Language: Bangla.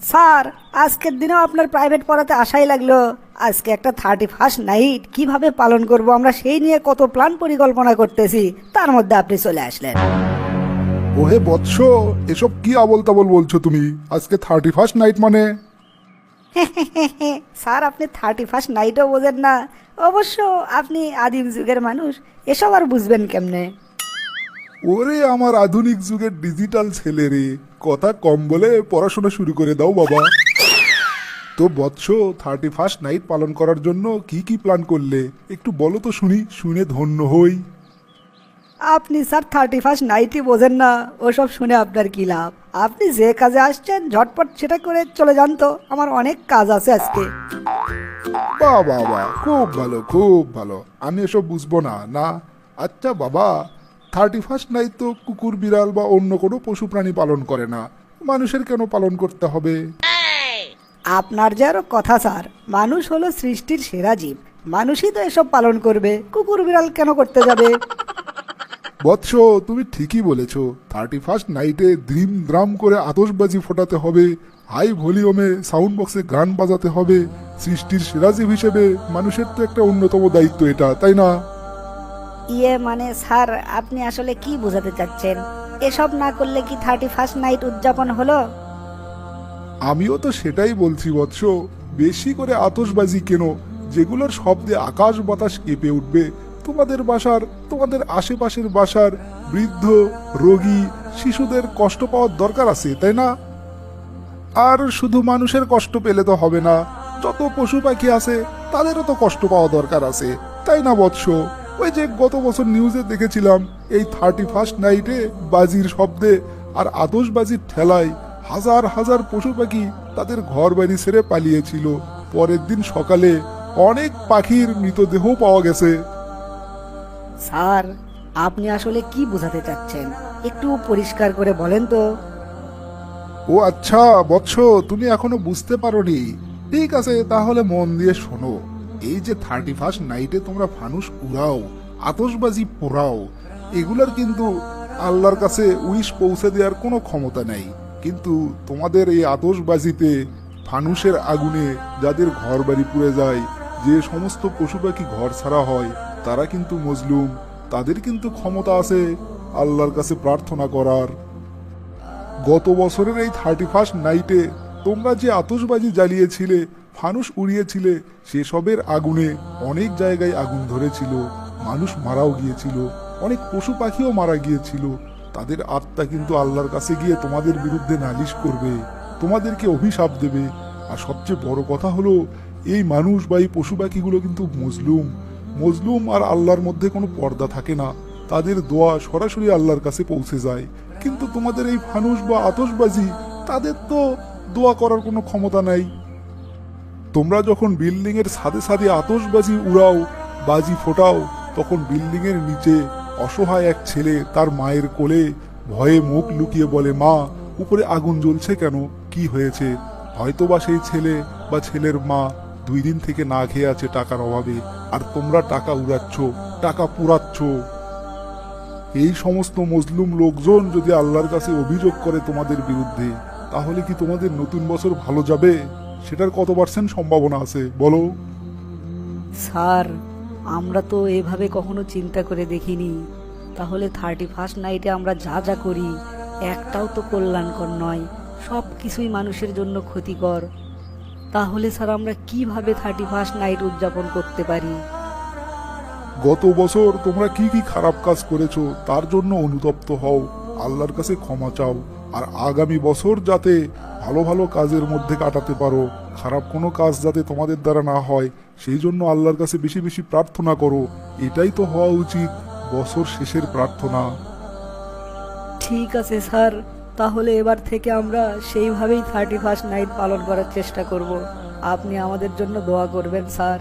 স্যার, আজকের দিনেও আপনার প্রাইভেট পড়াতে আশাই লাগলো। আজকে একটা 31st নাইট কিভাবে পালন করব আমরা সেই নিয়ে কত প্ল্যান পরিকল্পনা করতেছি, তার মধ্যে আপনি চলে আসলেন। ওহে বৎস, এসব কি আবল তাবল বলছো তুমি? আজকে 31st নাইট মানে? স্যার, আপনি 31st নাইটও বোঝেন না? অবশ্য আপনি আদিম যুগের মানুষ, এসব আর বুঝবেন কেমনে? ওরে আমার আধুনিক যুগের ডিজিটাল ছেলে রে, কথা কম বলে পড়াশোনা শুরু করে দাও বাবা। তো বৎস, 31st নাইট পালন করার জন্য কি কি প্ল্যান করলে একটু বলো তো শুনি, শুনে ধন্য হই। আপনি স্যার 31st নাইটই বোঝেন না, ওসব শুনে আপনার কি লাভ? আপনি যে কাজে আসছেন ঝটপট সেটা করে চলে যান তো, আমার অনেক কাজ আছে আজকে। বাহ বাহ বাহ, খুব ভালো খুব ভালো। আমি এসব বুঝবো না না। আচ্ছা বাবা, 31st নাইট তো কুকুর বিড়াল বা অন্য কোনো পশু প্রাণী পালন করে না, মানুষের কেন পালন করতে হবে? আপনার যে আরো কথা স্যার, মানুষ হলো সৃষ্টির সেরা জীব, মানুষই তো এসব পালন করবে, কুকুর বিড়াল কেন করতে যাবে? বৎস, তুমি ঠিকই বলেছ। 31st নাইটে দ্রিম দ্রাম করে আতশবাজি ফোটাতে হবে, হাই ভলিউমে সাউন্ড বক্সে গান বাজাতে হবে। সৃষ্টির সেরা জীব হিসেবে মানুষের তো একটা অন্যতম দায়িত্ব এটা, তাই না? মানে স্যার, আপনি আসলে কি বোঝাতে চাচ্ছেন? এসব না করলে কি 31st নাইট উদযাপন হলো? আমিও তো সেটাই বলছি বৎস। বেশি করে আতশবাজি কেন, যেগুলোর শব্দে আকাশ বাতাস কেঁপে উঠবে। তোমাদের বাসার, তোমাদের আশেপাশের বাসার বৃদ্ধ, রোগী, শিশুদের কষ্ট পাওয়ার দরকার আছে, তাই না? আর শুধু মানুষের কষ্ট পেলে তো হবে না, যত পশু পাখি আছে তাদেরও তো কষ্ট পাওয়া দরকার আছে, তাই না বৎস? ওই যে গত বছর নিউজে দেখেছিলাম, এই 31st নাইটে বাজির শব্দে আর আতশবাজির ঠেলায় হাজার হাজার পশু পাখি তাদের ঘর বাড়ি ছেড়ে পালিয়েছিল। পরের দিন সকালে অনেক পাখির মৃতদেহ পাওয়া গেছে। স্যার, আপনি আসলে কি বোঝাতে চাচ্ছেন? একটু পরিষ্কার করে বলেন তো। ও আচ্ছা বৎস, তুমি এখনো বুঝতে পারোনি? ঠিক আছে, তাহলে মন দিয়ে শোনো। এই যে 31st নাইটে তোমরা ফানুস উড়াও, আতশবাজি পোড়াও, এগুলার কিন্তু আল্লাহর কাছে উইশ পৌঁছে দেওয়ার কোনো ক্ষমতা নেই। কিন্তু তোমাদের এই আতশবাজিতে, ফানুসের আগুনে যাদের ঘর বাড়ি পুড়ে যায়, যে সমস্ত পশু পাখি ঘর ছাড়া হয়, তারা কিন্তু মজলুম। তাদের কিন্তু ক্ষমতা আছে আল্লাহর কাছে প্রার্থনা করার। গত বছরের এই 31st নাইটে তোমরা যে আতশবাজি জ্বালিয়েছিলে, ফানুস উড়িয়েছিলে, সেসবের আগুনে অনেক জায়গায় আগুন ধরেছিল, মানুষ মারাও গিয়েছিল, অনেক পশু পাখিও মারা গিয়েছিল। তাদের আত্মা কিন্তু আল্লাহর কাছে গিয়ে তোমাদের বিরুদ্ধে নালিশ করবে, তোমাদেরকে অভিশাপ দেবে। আর সবচেয়ে বড় কথা হলো, এই মানুষ বা এই পশু পাখিগুলো কিন্তু মজলুম। মজলুম আর আল্লাহর মধ্যে কোনো পর্দা থাকে না, তাদের দোয়া সরাসরি আল্লাহর কাছে পৌঁছে যায়। কিন্তু তোমাদের এই ফানুস বা আতশবাজি, তাদের তো দোয়া করার কোনো ক্ষমতা নাই। তোমরা যখন বিল্ডিং এর ছাদে ছাদে আতশবাজি উড়াও, বাজি ফোটাও, তখন বিল্ডিং এর নিচে অসহায় এক ছেলে তার মায়ের কোলে ভয়ে মুখ লুকিয়ে বলে, মা, উপরে আগুন জ্বলছে কেন, কি হয়েছে? হয়তোবা সেই ছেলে বা ছেলের মা 2 দিন থেকে না খেয়ে আছে টাকার অভাবে, আর তোমরা টাকা উড়াচ্ছ, টাকা পুরাচ্ছ। এই সমস্ত মজলুম লোকজন যদি আল্লাহর কাছে অভিযোগ করে তোমাদের বিরুদ্ধে, তাহলে কি তোমাদের নতুন বছর ভালো যাবে? সেটার কত পার্সেন্ট সম্ভাবনা আছে বলো? স্যার, আমরা তো এভাবে কখনো চিন্তা করে দেখিনি। তাহলে 31st নাইটে আমরা যা যা করি একটাও তো কল্যাণকর নয়, সব কিছুই মানুষের জন্য ক্ষতিকর। তাহলে স্যার আমরা কিভাবে 31st নাইট উদযাপন করতে পারি? গত বছর তোমরা কি কি খারাপ কাজ করেছো তার জন্য অনুতপ্ত হও, আল্লাহর কাছে ক্ষমা চাও। আর আগামী বছর যাতে ভালো ভালো কাজের মধ্যে কাটাতে পারো, খারাপ কোনো কাজ যাতে তোমাদের দ্বারা না হয়, সেই জন্য আল্লাহর কাছে বেশি বেশি প্রার্থনা করো। এটাই তো হওয়া উচিত বছর শেষের প্রার্থনা। ঠিক আছে স্যার, তাহলে এবার থেকে আমরা সেইভাবেই 31st নাইট পালন করার চেষ্টা করব। আপনি আমাদের জন্য দোয়া করবেন স্যার।